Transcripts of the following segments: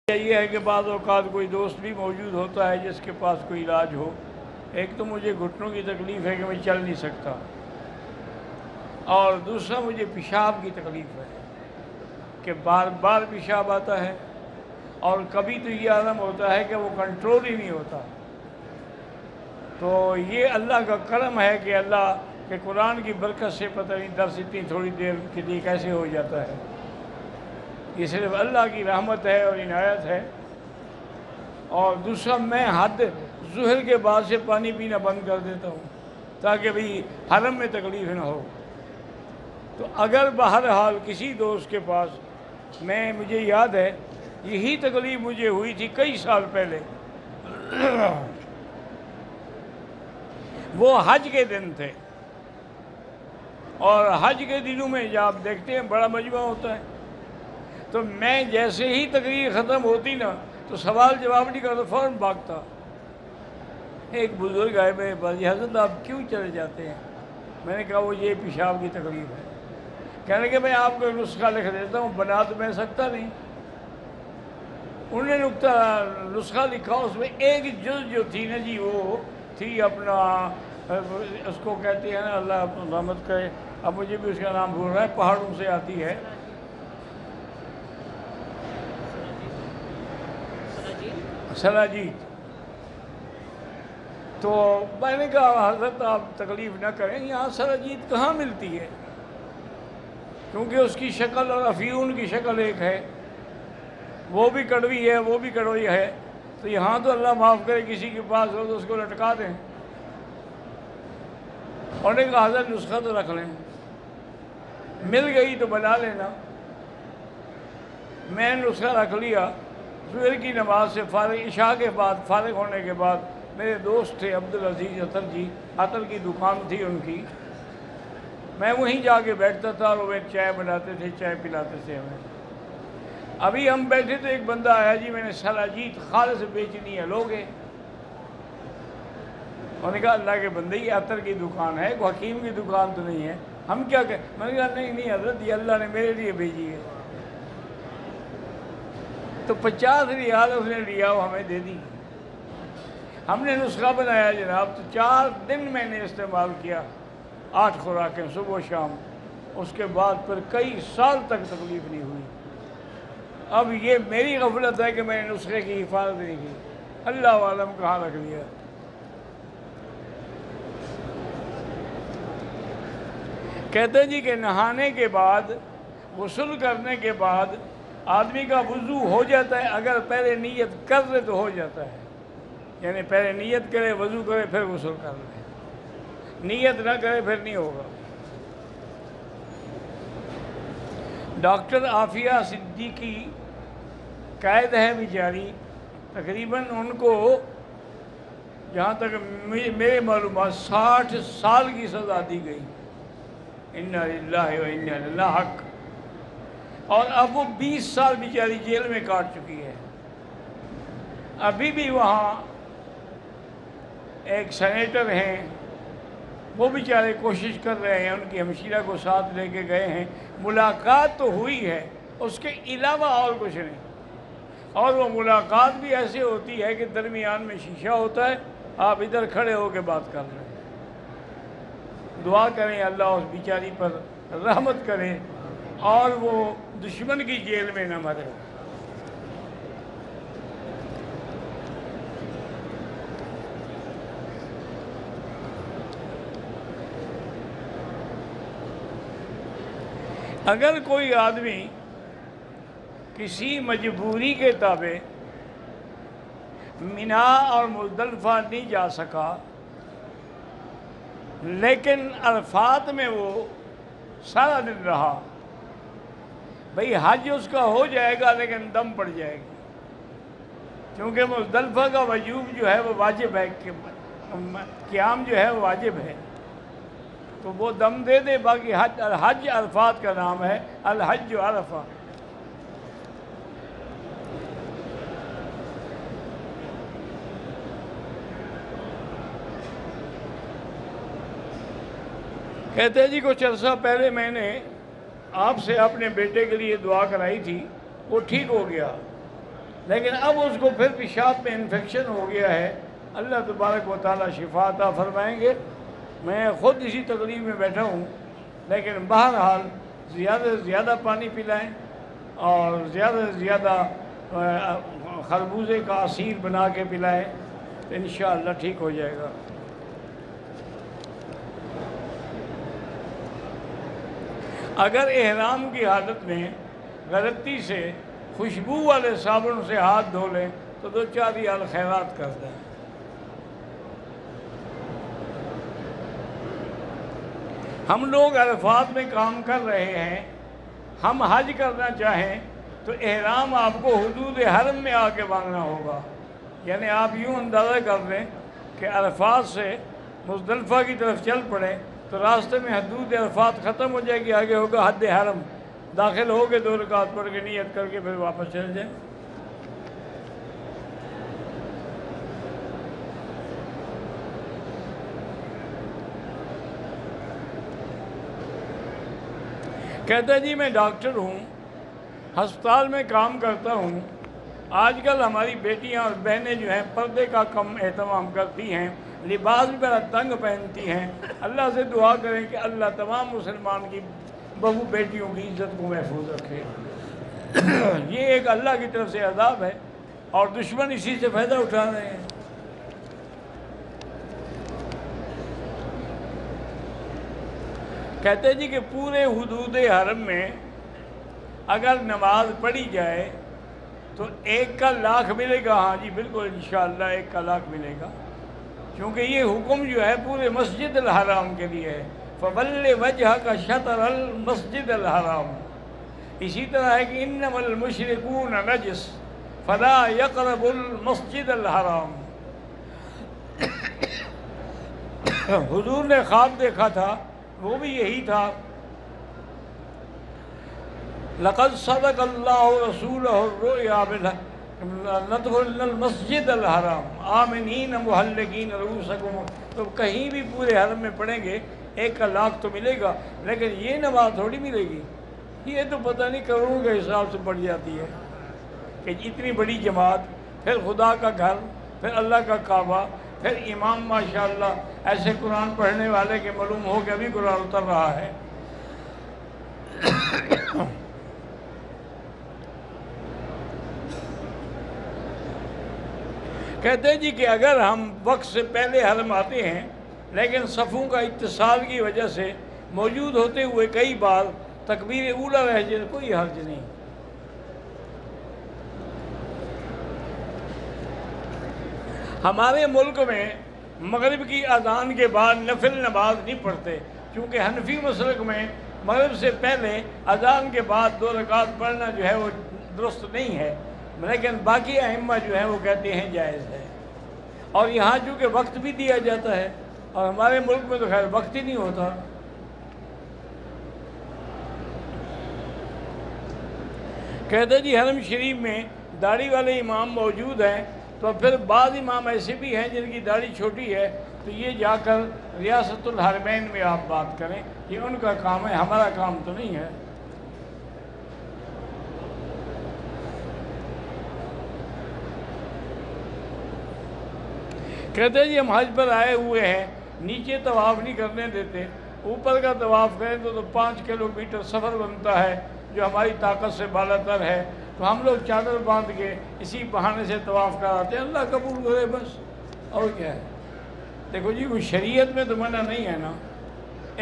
یہ ہے کہ بعض اوقات کوئی دوست بھی موجود ہوتا ہے جس کے پاس کوئی علاج ہو۔ ایک تو مجھے گھٹنوں کی تکلیف ہے کہ میں چل نہیں سکتا، اور دوسرا مجھے پیشاب کی تکلیف ہے کہ بار بار پیشاب آتا ہے، اور کبھی تو یہ عالم ہوتا ہے کہ وہ کنٹرول ہی نہیں ہوتا۔ تو یہ اللہ کا کرم ہے کہ اللہ کے قرآن کی برکت سے پتہ نہیں درس اتنی تھوڑی دیر کے لیے کیسے ہو جاتا ہے۔ یہ صرف اللہ کی رحمت ہے اور عنایت ہے۔ اور دوسرا، میں حد ظہر کے بعد سے پانی پینا بند کر دیتا ہوں تاکہ بھی حرم میں تکلیف نہ ہو۔ تو اگر بہرحال کسی دوست کے پاس، مجھے یاد ہے یہی تکلیف مجھے ہوئی تھی کئی سال پہلے، وہ حج کے دن تھے، اور حج کے دنوں میں جب آپ دیکھتے ہیں بڑا مجمع ہوتا ہے، تو میں جیسے ہی تقریر ختم ہوتی نا تو سوال جواب نہیں کرتا، فوراً بھاگتا۔ ایک بزرگ آئے میرے پاس، یہ حضرت آپ کیوں چلے جاتے ہیں؟ میں نے کہا وہ یہ پیشاب کی تکلیف ہے۔ کہنے کہ میں آپ کو ایک نسخہ لکھ دیتا ہوں، بنا تو میں سکتا نہیں۔ انہوں نے نسخہ لکھا، اس میں ایک جز جو تھی نا جی، وہ تھی اپنا، اس کو کہتے ہیں نا، اللہ رحمت کرے، اب مجھے بھی اس کا نام بھول رہا ہے، پہاڑوں سے آتی ہے، سلاجید۔ تو میں نے کہا حضرت آپ تکلیف نہ کریں، یہاں سلاجید کہاں ملتی ہے؟ کیونکہ اس کی شکل اور افیون کی شکل ایک ہے، وہ بھی کڑوی ہے، وہ بھی کڑوی ہے، تو یہاں تو اللہ معاف کرے کسی کے پاس ہو تو اس کو لٹکا دیں۔ اور نے کہا حضرت نسخہ تو رکھ لیں، مل گئی تو بنا لینا۔ میں نے نسخہ رکھ لیا۔ ظہر کی نماز سے فارغ، عشاء کے بعد فارغ ہونے کے بعد، میرے دوست تھے عبدالعزیز عطر جی، عطر کی دکان تھی ان کی، میں وہیں جا کے بیٹھتا تھا اور وہ چائے بناتے تھے، چائے پلاتے تھے ہمیں۔ ابھی ہم بیٹھے تو ایک بندہ آیا، جی میں نے سلاجید خالص بیچنی ہے، لوگے؟ انہوں نے کہا اللہ کے بندے، یہ عطر کی دکان ہے، کوئی حکیم کی دکان تو نہیں ہے، ہم کیا کہیں؟ میں نے کہا نہیں حضرت، یہ اللہ نے میرے لیے بھیجی ہے۔ تو 50 ریال اس نے لیا، وہ ہمیں دے دی۔ ہم نے نسخہ بنایا جناب، تو 4 دن میں نے استعمال کیا، 8 خوراکیں صبح و شام، اس کے بعد پھر کئی سال تک تکلیف نہیں ہوئی۔ اب یہ میری غفلت ہے کہ میں نے نسخے کی حفاظت نہیں کی، اللہ عالم کہاں رکھ دیا۔ کہتے ہیں جی کہ نہانے کے بعد، غسل کرنے کے بعد آدمی کا وضو ہو جاتا ہے، اگر پہلے نیت کر لے تو ہو جاتا ہے، یعنی پہلے نیت کرے، وضو کرے، پھر غسل کر لے، نیت نہ کرے پھر نہیں ہوگا۔ ڈاکٹر عافیہ صدیقی قید ہے بیچاری، تقریباً ان کو جہاں تک میرے معلومات 60 سال کی سزا دی گئی، انا للہ و انا الیہ حق، اور اب وہ 20 سال بیچاری جیل میں کاٹ چکی ہے۔ ابھی بھی وہاں ایک سینیٹر ہیں، وہ بیچارے کوشش کر رہے ہیں، ان کی ہمشیرہ کو ساتھ لے کے گئے ہیں، ملاقات تو ہوئی ہے، اس کے علاوہ اور کچھ نہیں۔ اور وہ ملاقات بھی ایسے ہوتی ہے کہ درمیان میں شیشہ ہوتا ہے، آپ ادھر کھڑے ہو کے بات کر رہے ہیں۔ دعا کریں اللہ اس بیچاری پر رحمت کرے اور وہ دشمن کی جیل میں نہ مرے۔ اگر کوئی آدمی کسی مجبوری کے تابع مینا اور مزدلفہ نہیں جا سکا، لیکن عرفات میں وہ سارا دن رہا، بھئی حج اس کا ہو جائے گا لیکن دم پڑ جائے گی، کیونکہ مزدلفہ کا وجوب جو ہے وہ واجب ہے، قیام جو ہے وہ واجب ہے، تو وہ دم دے دے، باقی حج عرفات کا نام ہے، الحج عرفہ۔ کہتے ہیں جی کچھ عرصہ پہلے میں نے آپ سے اپنے بیٹے کے لیے دعا کرائی تھی، وہ ٹھیک ہو گیا، لیکن اب اس کو پھر پیشاب میں انفیکشن ہو گیا ہے، اللہ تبارک و تعالیٰ شفا عطا فرمائیں گے۔ میں خود اسی تقریب میں بیٹھا ہوں، لیکن بہرحال زیادہ سے زیادہ پانی پلائیں اور زیادہ سے زیادہ خربوزے کا عصیر بنا کے پلائیں تو انشاءاللہ ٹھیک ہو جائے گا۔ اگر احرام کی حالت میں غلطی سے خوشبو والے صابن سے ہاتھ دھو لیں تو 2-4 ریال خیرات کر دیں۔ ہم لوگ عرفات میں کام کر رہے ہیں، ہم حج کرنا چاہیں تو احرام آپ کو حدود حرم میں آ کے باندھنا ہوگا۔ یعنی آپ یوں اندازہ کر لیں کہ عرفات سے مزدلفہ کی طرف چل پڑیں تو راستے میں حدود عرفات ختم ہو جائے گی، آگے ہوگا حد حرم، داخل ہو کے 2 رکعت پڑھ کے نیت کر کے پھر واپس چل جائیں۔ کہتا ہے جی میں ڈاکٹر ہوں، ہسپتال میں کام کرتا ہوں، آج کل ہماری بیٹیاں اور بہنیں جو ہیں پردے کا کم اہتمام کرتی ہیں، لباس بھی بڑا تنگ پہنتی ہیں۔ اللہ سے دعا کریں کہ اللہ تمام مسلمان کی بہو بیٹیوں کی عزت کو محفوظ رکھے۔ یہ ایک اللہ کی طرف سے عذاب ہے اور دشمن اسی سے فائدہ اٹھا رہے ہیں۔ کہتے جی کہ پورے حدود حرم میں اگر نماز پڑھی جائے تو 1 کا لاکھ ملے گا۔ ہاں جی بالکل انشاءاللہ 1 کا لاکھ ملے گا، کیونکہ یہ حکم جو ہے پورے مسجد الحرام کے لیے ہے۔ فَوَلِّ وَجْهَكَ شَطْرَ الْمَسْجِدِ الْحَرَامِ۔ اسی طرح ہے کہ إِنَّمَا الْمُشْرِكُونَ نَجِسٌ فَلَا يَقْرَبُوا الْمَسْجِدَ الْحَرَامِ۔ حضور نے خواب دیکھا تھا، وہ بھی یہی تھا، لَقَدْ صَدَقَ اللَّهُ رَسُولَهُ الرُّؤْيَا لَنَدْخُلَنَّ الْمَسْجِدَ الْحَرَامَ آمِنِينَ مُحَلِّقِينَ رُؤُوسَكُمْ۔ تو کہیں بھی پورے حرم میں پڑھیں گے 1 کا لاکھ تو ملے گا، لیکن یہ نماز تھوڑی ملے گی، یہ تو پتہ نہیں کروڑوں کے حساب سے پڑھ جاتی ہے کہ اتنی بڑی جماعت، پھر خدا کا گھر، پھر اللہ کا کعبہ، پھر امام ماشاءاللہ ایسے قرآن پڑھنے والے کہ معلوم ہو کہ ابھی قرآن اتر رہا ہے۔ کہتے ہیں جی کہ اگر ہم وقت سے پہلے حرم آتے ہیں لیکن صفوں کا اتصال کی وجہ سے موجود ہوتے ہوئے کئی بار تکبیر اولیٰ رہ جائے کوئی حرج نہیں۔ ہمارے ملک میں مغرب کی اذان کے بعد نفل نماز نہیں پڑھتے، کیونکہ حنفی مسلک میں مغرب سے پہلے اذان کے بعد 2 رکعت پڑھنا جو ہے وہ درست نہیں ہے، لیکن باقی ائمہ جو ہیں وہ کہتے ہیں جائز ہے۔ اور یہاں چونکہ وقت بھی دیا جاتا ہے اور ہمارے ملک میں تو خیر وقت ہی نہیں ہوتا۔ کہتے جی حرم شریف میں داڑھی والے امام موجود ہیں، تو پھر بعض امام ایسے بھی ہیں جن کی داڑھی چھوٹی ہے، تو یہ جا کر ریاست الحرمین میں آپ بات کریں، یہ ان کا کام ہے، ہمارا کام تو نہیں ہے۔ کہتے ہیں جی ہم حج پر آئے ہوئے ہیں، نیچے طواف نہیں کرنے دیتے، اوپر کا طواف کریں تو 5 کلومیٹر سفر بنتا ہے جو ہماری طاقت سے بالا تر ہے، تو ہم لوگ چادر باندھ کے اسی بہانے سے طواف کراتے ہیں، اللہ قبول کرے بس، اور کیا ہے۔ دیکھو جی کوئی شریعت میں تو منع نہیں ہے نا،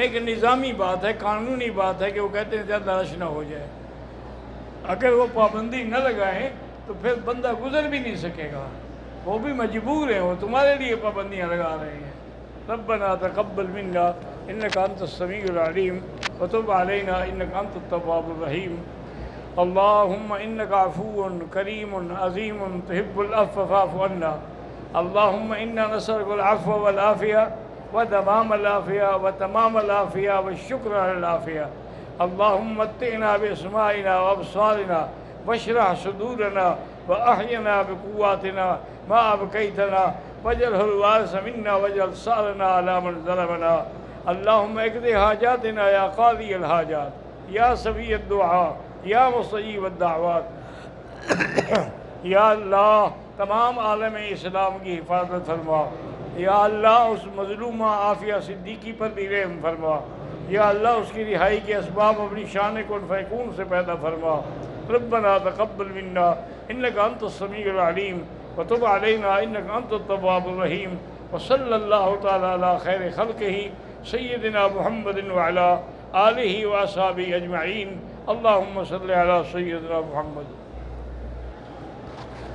ایک نظامی بات ہے، قانونی بات ہے کہ وہ کہتے ہیں زیادہ رش نہ ہو جائے، اگر وہ پابندی نہ لگائیں تو پھر بندہ گزر بھی نہیں سکے گا، وہ بھی مجبور ہیں، وہ تمہارے لیے پابندیاں لگا رہے ہیں۔ ربنا تقبل منا انک انت السمیع العلیم وتب علینا انک انت التواب الرحیم اللہم انک عفو کریم عظیم تحب العفو فاعف عنا اللہم انا نسألک العفو والعافیہ وتمام العافیہ وتمام العافیہ والشکر علی العافیہ اللہم متعنا باسماعنا وابصارنا واشرح صدورنا وأحينا بقواتنا ما أبقيتنا واجعله الوارث منا واجعل ثأرنا على من ظلمنا اللهم اقض حاجاتنا يا قاضي الحاجات يا سميع الدعاء يا مستجيب الدعوات یا اللہ تمام عالم اسلام کی حفاظت فرما، یا اللہ اس مظلومہ عافیہ صدیقی پر بھی رحم فرما، یا اللہ اس کی رہائی کے اسباب اپنی شان کن فیکون سے پیدا فرما۔ ربنا تقبل منا انک انت السمیع العلیم وتب علینا انک انت التواب الرحیم، وصلی اللہ تعالی علی خیر خلقہ سیدنا محمد وعلی آلہ واصحابہ اجمعین۔ اللہم صلی علی سیدنا محمد۔